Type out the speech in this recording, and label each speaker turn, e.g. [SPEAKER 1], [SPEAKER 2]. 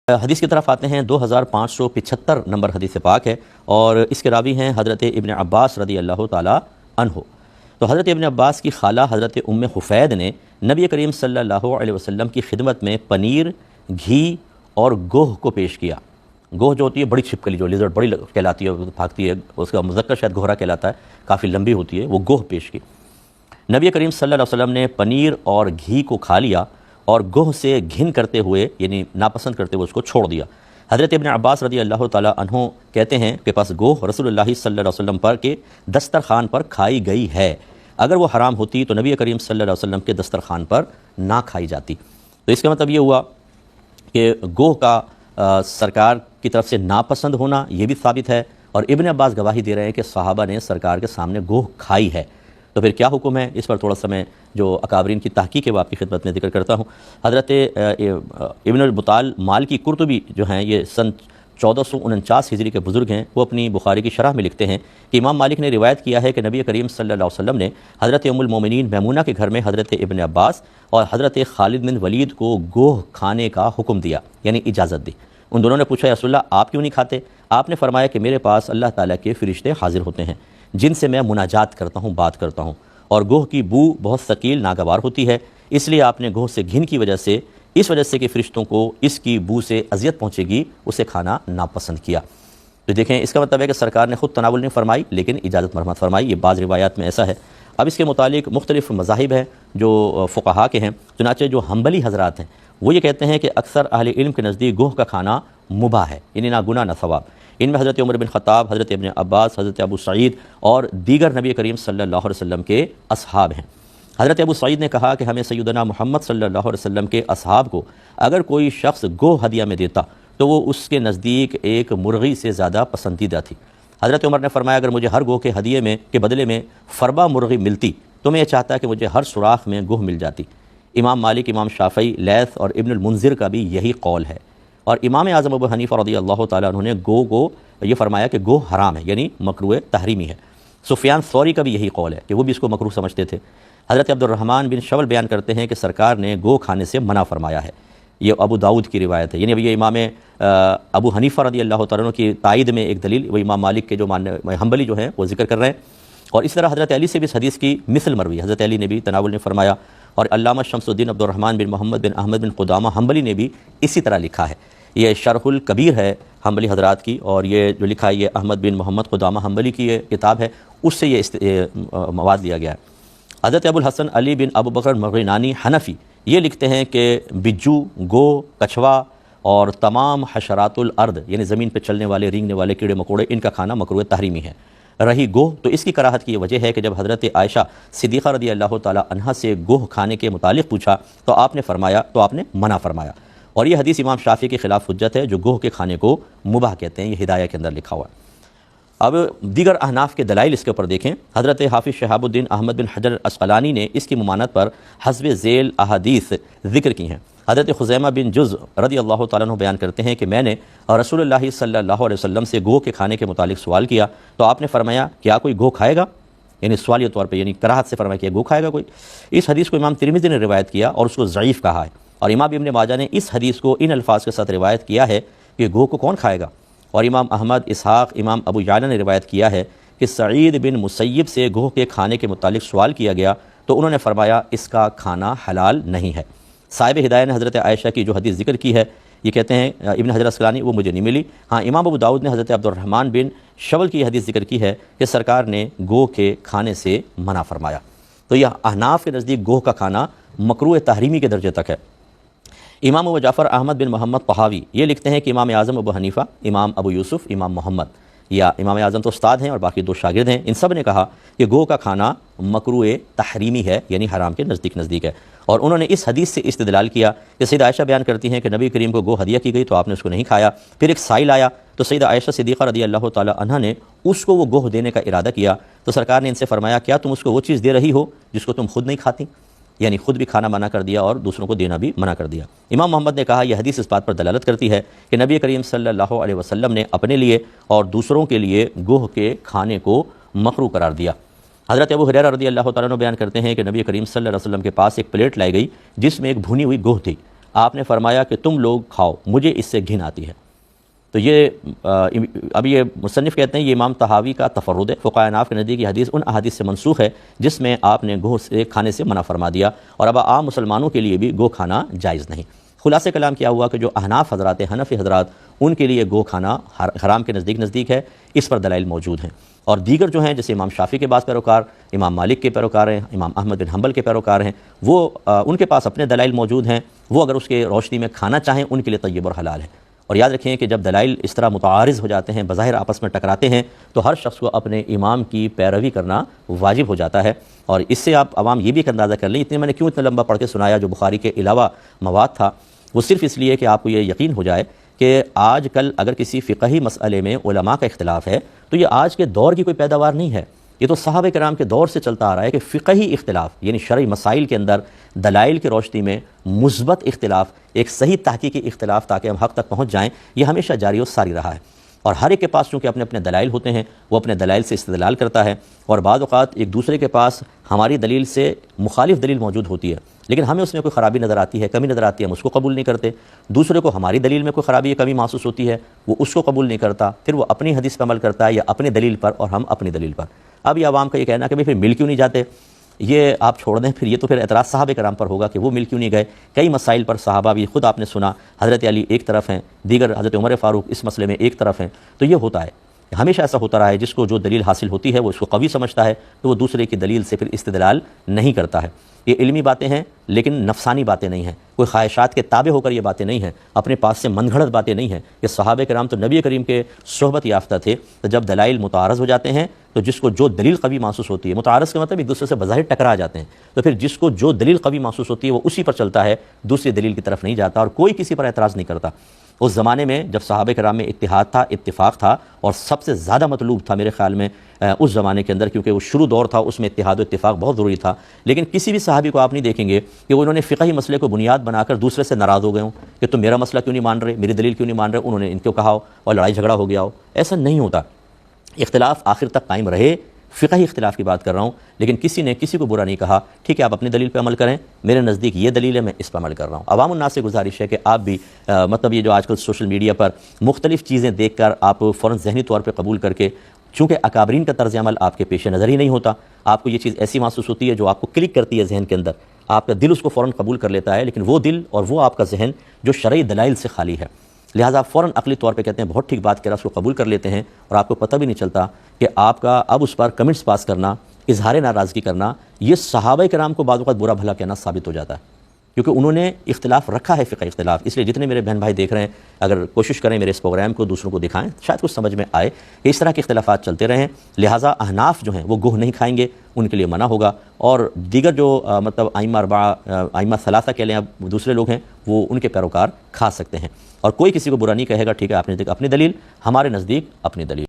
[SPEAKER 1] حدیث کی طرف آتے ہیں 2575 نمبر حدیث پاک ہے، اور اس کے راوی ہیں حضرت ابن عباس رضی اللہ تعالی عنہ۔ تو حضرت ابن عباس کی خالہ حضرت ام حفید نے نبی کریم صلی اللہ علیہ وسلم کی خدمت میں پنیر، گھی اور گوہ کو پیش کیا۔ گوہ جو ہوتی ہے بڑی چھپکلی، جو لیزرڈ بڑی کہلاتی ہے، بھاگتی ہے، اس کا مذکر شاید گوہرا کہلاتا ہے، کافی لمبی ہوتی ہے، وہ گوہ پیش کی۔ نبی کریم صلی اللہ علیہ وسلم نے پنیر اور گھی کو کھا لیا اور گوہ سے گھن کرتے ہوئے، یعنی ناپسند کرتے ہوئے اس کو چھوڑ دیا۔ حضرت ابن عباس رضی اللہ تعالی عنہ کہتے ہیں کہ پس گوہ رسول اللہ صلی اللہ علیہ وسلم پر کے دسترخوان پر کھائی گئی ہے، اگر وہ حرام ہوتی تو نبی کریم صلی اللہ علیہ وسلم کے دسترخوان پر نہ کھائی جاتی۔ تو اس کا مطلب یہ ہوا کہ گوہ کا سرکار کی طرف سے ناپسند ہونا یہ بھی ثابت ہے، اور ابن عباس گواہی دے رہے ہیں کہ صحابہ نے سرکار کے سامنے گوہ کھائی ہے۔ تو پھر کیا حکم ہے، اس پر تھوڑا سا میں جو اکابرین کی تحقیق ہے وہ آپ کی خدمت میں ذکر کرتا ہوں۔ حضرت ابن البطال مالکی قرطبی جو ہیں، یہ سن 1449 ہجری کے بزرگ ہیں، وہ اپنی بخاری کی شرح میں لکھتے ہیں کہ امام مالک نے روایت کیا ہے کہ نبی کریم صلی اللہ علیہ وسلم نے حضرت ام المومنین میمونہ کے گھر میں حضرت ابن عباس اور حضرت خالد بن ولید کو گوہ کھانے کا حکم دیا، یعنی اجازت دی۔ ان دونوں نے پوچھا، یا رسول اللہ آپ کیوں نہیں کھاتے؟ آپ نے فرمایا کہ میرے پاس اللہ تعالیٰ کے فرشتے حاضر ہوتے ہیں جن سے میں مناجات کرتا ہوں، بات کرتا ہوں، اور گوہ کی بو بہت ثقیل ناگوار ہوتی ہے، اس لیے آپ نے گوہ سے گھن کی وجہ سے، اس وجہ سے کہ فرشتوں کو اس کی بو سے اذیت پہنچے گی، اسے کھانا ناپسند کیا۔ تو دیکھیں، اس کا مطلب ہے کہ سرکار نے خود تناول نہیں فرمائی لیکن اجازت مرحمت فرمائی، یہ بعض روایات میں ایسا ہے۔ اب اس کے متعلق مختلف مذاہب ہیں جو فقہا کے ہیں، چنانچہ جو حنبلی حضرات ہیں وہ یہ کہتے ہیں کہ اکثر اہل علم کے نزدیک گوہ کا کھانا مباح ہے، یعنی نہ گناہ نہ ثواب۔ ان میں حضرت عمر بن خطاب، حضرت ابن عباس، حضرت ابو سعید اور دیگر نبی کریم صلی اللہ علیہ وسلم کے اصحاب ہیں۔ حضرت ابو سعید نے کہا کہ ہمیں سیدنا محمد صلی اللہ علیہ وسلم کے اصحاب کو اگر کوئی شخص گوہ ہدیہ میں دیتا تو وہ اس کے نزدیک ایک مرغی سے زیادہ پسندیدہ تھی۔ حضرت عمر نے فرمایا اگر مجھے ہر گوہ کے ہدیے میں کے بدلے میں فربا مرغی ملتی تو میں یہ چاہتا کہ مجھے ہر سوراخ میں گوہ مل جاتی۔ امام مالک، امام شافعی، لیث اور ابن المنذر کا بھی یہی قول ہے، اور امام اعظم ابو حنیفہ رضی اللہ تعالیٰ عنہ نے گو کو یہ فرمایا کہ گوہ حرام ہے، یعنی مکروہ تحریمی ہے۔ سفیان ثوری کا بھی یہی قول ہے کہ وہ بھی اس کو مکروہ سمجھتے تھے۔ حضرت عبد الرحمن بن شول بیان کرتے ہیں کہ سرکار نے گو کھانے سے منع فرمایا ہے، یہ ابو داؤد کی روایت ہے، یعنی اب یہ امام ابو حنیفہ رضی اللہ تعالیٰ عنہ کی تائید میں ایک دلیل وہ امام مالک کے جو حنبلی جو ہیں وہ ذکر کر رہے ہیں۔ اور اس طرح حضرت علی سے بھی اس حدیث کی مثل مروی، حضرت علی نے بھی تناول نے فرمایا، اور علامہ شمس الدین عبد الرحمن بن محمد بن احمد بن قدامہ حنبلی نے بھی اسی طرح لکھا ہے۔ یہ شرح الکبیر ہے حنبلی حضرات کی، اور یہ جو لکھا ہے یہ احمد بن محمد قدامہ حنبلی کی یہ کتاب ہے، اس سے یہ مواد لیا گیا ہے۔ حضرت ابو الحسن علی بن ابو بکر مغرنانی حنفی یہ لکھتے ہیں کہ بجو، گو، کچھوا اور تمام حشرات الارض، یعنی زمین پہ چلنے والے، رینگنے والے کیڑے مکوڑے، ان کا کھانا مکروہ تحریمی ہے۔ رہی گوہ تو اس کی کراہت کی یہ وجہ ہے کہ جب حضرت عائشہ صدیقہ رضی اللہ تعالی عنہا سے گوہ کھانے کے متعلق پوچھا تو آپ نے منع فرمایا، اور یہ حدیث امام شافعی کے خلاف حجت ہے جو گوہ کے کھانے کو مباح کہتے ہیں، یہ ہدایہ کے اندر لکھا ہوا ہے۔ اب دیگر احناف کے دلائل اس کے اوپر دیکھیں۔ حضرت حافظ شہاب الدین احمد بن حجر العسقلانی نے اس کی ممانعت پر حسب ذیل احادیث ذکر کی ہیں۔ حضرت خزیمہ بن جز رضی اللہ تعالیٰ عنہ بیان کرتے ہیں کہ میں نے رسول اللہ صلی اللہ علیہ وسلم سے گوہ کے کھانے کے متعلق سوال کیا تو آپ نے فرمایا کیا کوئی گوہ کھائے گا، یعنی سوالیہ طور پہ، یعنی کراہت سے فرمایا کہ گوہ کھائے گا کوئی۔ اس حدیث کو امام ترمذی نے روایت کیا اور اس کو ضعیف کہا ہے، اور امام ابن ماجہ نے اس حدیث کو ان الفاظ کے ساتھ روایت کیا ہے کہ گوہ کو کون کھائے گا، اور امام احمد، اسحاق، امام ابو یعلا نے روایت کیا ہے کہ سعید بن مسیب سے گوہ کے کھانے کے متعلق سوال کیا گیا تو انہوں نے فرمایا اس کا کھانا حلال نہیں ہے۔ صاحب ہدایہ نے حضرت عائشہ کی جو حدیث ذکر کی ہے، یہ کہتے ہیں ابن حجر العسقلانی، وہ مجھے نہیں ملی۔ ہاں، امام ابو داؤد نے حضرت عبد الرحمن بن شول کی حدیث ذکر کی ہے کہ سرکار نے گوہ کے کھانے سے منع فرمایا۔ تو یہ احناف کے نزدیک گوہ کا کھانا مکروہ تحریمی کے درجے تک ہے۔ امام ابو جعفر احمد بن محمد طحاوی یہ لکھتے ہیں کہ امام اعظم ابو حنیفہ، امام ابو یوسف، امام محمد، یا امام اعظم تو استاد ہیں اور باقی دو شاگرد ہیں، ان سب نے کہا کہ گوہ کا کھانا مکروہ تحریمی ہے، یعنی حرام کے نزدیک ہے، اور انہوں نے اس حدیث سے استدلال کیا کہ سیدہ عائشہ بیان کرتی ہیں کہ نبی کریم کو گوہ ہدیہ کی گئی تو آپ نے اس کو نہیں کھایا، پھر ایک سائل آیا تو سیدہ عائشہ صدیقہ رضی اللہ تعالی عنہا نے اس کو وہ گوہ دینے کا ارادہ کیا تو سرکار نے ان سے فرمایا کیا تم اس کو وہ چیز دے رہی ہو جس کو تم خود نہیں کھاتی، یعنی خود بھی کھانا منع کر دیا اور دوسروں کو دینا بھی منع کر دیا۔ امام محمد نے کہا یہ حدیث اس بات پر دلالت کرتی ہے کہ نبی کریم صلی اللہ علیہ وسلم نے اپنے لیے اور دوسروں کے لیے گوہ کے کھانے کو مکروہ قرار دیا۔ حضرت ابو ہریرہ رضی اللہ تعالیٰ عنہ بیان کرتے ہیں کہ نبی کریم صلی اللہ علیہ وسلم کے پاس ایک پلیٹ لائی گئی جس میں ایک بھونی ہوئی گوہ تھی۔ آپ نے فرمایا کہ تم لوگ کھاؤ، مجھے اس سے گھن آتی ہے۔ تو یہ اب یہ مصنف کہتے ہیں یہ امام طحاوی کا تفرد ہے، فقہاء احناف کے نزدیک یہ حدیث ان احادیث سے منسوخ ہے جس میں آپ نے گوہ سے کھانے سے منع فرما دیا، اور اب عام مسلمانوں کے لیے بھی گو کھانا جائز نہیں۔ خلاصہ کلام کیا ہوا کہ جو احناف حضرات حنفی حضرات ان کے لیے گو کھانا حرام کے نزدیک ہے، اس پر دلائل موجود ہیں، اور دیگر جو ہیں جیسے امام شافعی کے بعض پیروکار، امام مالک کے پیروکار ہیں، امام احمد بن حنبل کے پیروکار ہیں، وہ ان کے پاس اپنے دلائل موجود ہیں، وہ اگر اس کے روشنی میں کھانا چاہیں ان کے لیے طیب اور حلال ہے۔ اور یاد رکھیں کہ جب دلائل اس طرح متعارض ہو جاتے ہیں، بظاہر آپس میں ٹکراتے ہیں، تو ہر شخص کو اپنے امام کی پیروی کرنا واجب ہو جاتا ہے۔ اور اس سے آپ عوام یہ بھی ایک اندازہ کر لیں، اتنے میں نے کیوں اتنا لمبا پڑھ کے سنایا جو بخاری کے علاوہ مواد تھا، وہ صرف اس لیے کہ آپ کو یہ یقین ہو جائے کہ آج کل اگر کسی فقہی مسئلے میں علماء کا اختلاف ہے تو یہ آج کے دور کی کوئی پیداوار نہیں ہے، یہ تو صحابہ کرام کے دور سے چلتا آ رہا ہے کہ فقہی اختلاف یعنی شرعی مسائل کے اندر دلائل کی روشنی میں مثبت اختلاف، ایک صحیح تحقیقی اختلاف تاکہ ہم حق تک پہنچ جائیں، یہ ہمیشہ جاری و ساری رہا ہے۔ اور ہر ایک کے پاس چونکہ اپنے اپنے دلائل ہوتے ہیں، وہ اپنے دلائل سے استدلال کرتا ہے، اور بعض اوقات ایک دوسرے کے پاس ہماری دلیل سے مخالف دلیل موجود ہوتی ہے لیکن ہمیں اس میں کوئی خرابی نظر آتی ہے، کمی نظر آتی ہے، ہم اس کو قبول نہیں کرتے، دوسرے کو ہماری دلیل میں کوئی خرابی یا کمی محسوس ہوتی ہے، وہ اس کو قبول نہیں کرتا، پھر وہ اپنی حدیث پر عمل کرتا ہے یا اپنی دلیل پر اور ہم اپنی دلیل پر۔ اب یہ عوام کا یہ کہنا کہ بھئی پھر مل کیوں نہیں جاتے، یہ آپ چھوڑ دیں، پھر یہ تو پھر اعتراض صحابہ کرام پر ہوگا کہ وہ مل کیوں نہیں گئے۔ کئی مسائل پر صحابہ بھی خود آپ نے سنا، حضرت علی ایک طرف ہیں، دیگر حضرت عمر فاروق اس مسئلے میں ایک طرف ہیں، تو یہ ہوتا ہے، ہمیشہ ایسا ہوتا رہا ہے، جس کو جو دلیل حاصل ہوتی ہے وہ اس کو قوی سمجھتا ہے تو وہ دوسرے کی دلیل سے پھر استدلال نہیں کرتا ہے۔ یہ علمی باتیں ہیں لیکن نفسانی باتیں نہیں ہیں، کوئی خواہشات کے تابع ہو کر یہ باتیں نہیں ہیں، اپنے پاس سے من گھڑت باتیں نہیں ہیں۔ یہ صحابہ کرام تو نبی کریم کے صحبت یافتہ تھے، تو جب دلائل متعارض ہو جاتے ہیں تو جس کو جو دلیل قوی محسوس ہوتی ہے، متعارض کا مطلب ایک دوسرے سے بظاہر ٹکرا جاتے ہیں، تو پھر جس کو جو دلیل قوی محسوس ہوتی ہے وہ اسی پر چلتا ہے، دوسری دلیل کی طرف نہیں جاتا، اور کوئی کسی پر اعتراض نہیں کرتا۔ اس زمانے میں جب صحابہ کرام میں اتحاد تھا، اتفاق تھا، اور سب سے زیادہ مطلوب تھا میرے خیال میں اس زمانے کے اندر، کیونکہ وہ شروع دور تھا، اس میں اتحاد و اتفاق بہت ضروری تھا، لیکن کسی بھی صحابی کو آپ نہیں دیکھیں گے کہ وہ انہوں نے فقہی مسئلے کو بنیاد بنا کر دوسرے سے ناراض ہو گئے ہوں کہ تم میرا مسئلہ کیوں نہیں مان رہے، میری دلیل کیوں نہیں مان رہے، انہوں نے ان کو کہا ہو اور لڑائی جھگڑا ہو گیا ہو۔ ایسا نہیں ہوتا، اختلاف آخر تک قائم رہے، فقہی اختلاف کی بات کر رہا ہوں، لیکن کسی نے کسی کو برا نہیں کہا، ٹھیک ہے آپ اپنی دلیل پہ عمل کریں، میرے نزدیک یہ دلیل ہے، میں اس پہ عمل کر رہا ہوں۔ عوام الناس سے گزارش ہے کہ آپ بھی مطلب یہ جو آج کل سوشل میڈیا پر مختلف چیزیں دیکھ کر آپ فوراً ذہنی طور پہ قبول کر کے، چونکہ اکابرین کا طرز عمل آپ کے پیش نظر ہی نہیں ہوتا، آپ کو یہ چیز ایسی محسوس ہوتی ہے جو آپ کو کلک کرتی ہے ذہن کے اندر، آپ کا دل اس کو فوراً قبول کر لیتا ہے، لیکن وہ دل اور وہ آپ کا ذہن جو شرعی دلائل سے خالی ہے، لہٰذا فوراً عقلی طور پہ کہتے ہیں بہت ٹھیک بات کر رہا، اس کو قبول کر لیتے ہیں، اور آپ کو پتہ بھی نہیں چلتا کہ آپ کا اب اس پر کمنٹس پاس کرنا، اظہار ناراضگی کرنا، یہ صحابہ کرام کو بعض اوقات برا بھلا کہنا ثابت ہو جاتا ہے، کیونکہ انہوں نے اختلاف رکھا ہے، فقہ اختلاف۔ اس لیے جتنے میرے بہن بھائی دیکھ رہے ہیں، اگر کوشش کریں میرے اس پروگرام کو دوسروں کو دکھائیں، شاید کچھ سمجھ میں آئے کہ اس طرح کے اختلافات چلتے رہیں، لہٰذا احناف جو ہیں وہ گوہ نہیں کھائیں گے، ان کے لیے منع ہوگا، اور دیگر جو مطلب ائمہ اربعہ، ائمہ ثلاثہ کہہ لیں، اب دوسرے لوگ ہیں وہ ان کے پیروکار کھا سکتے ہیں، اور کوئی کسی کو برا نہیں کہے گا، ٹھیک ہے آپ نے اپنی دلیل، ہمارے نزدیک اپنی دلیل۔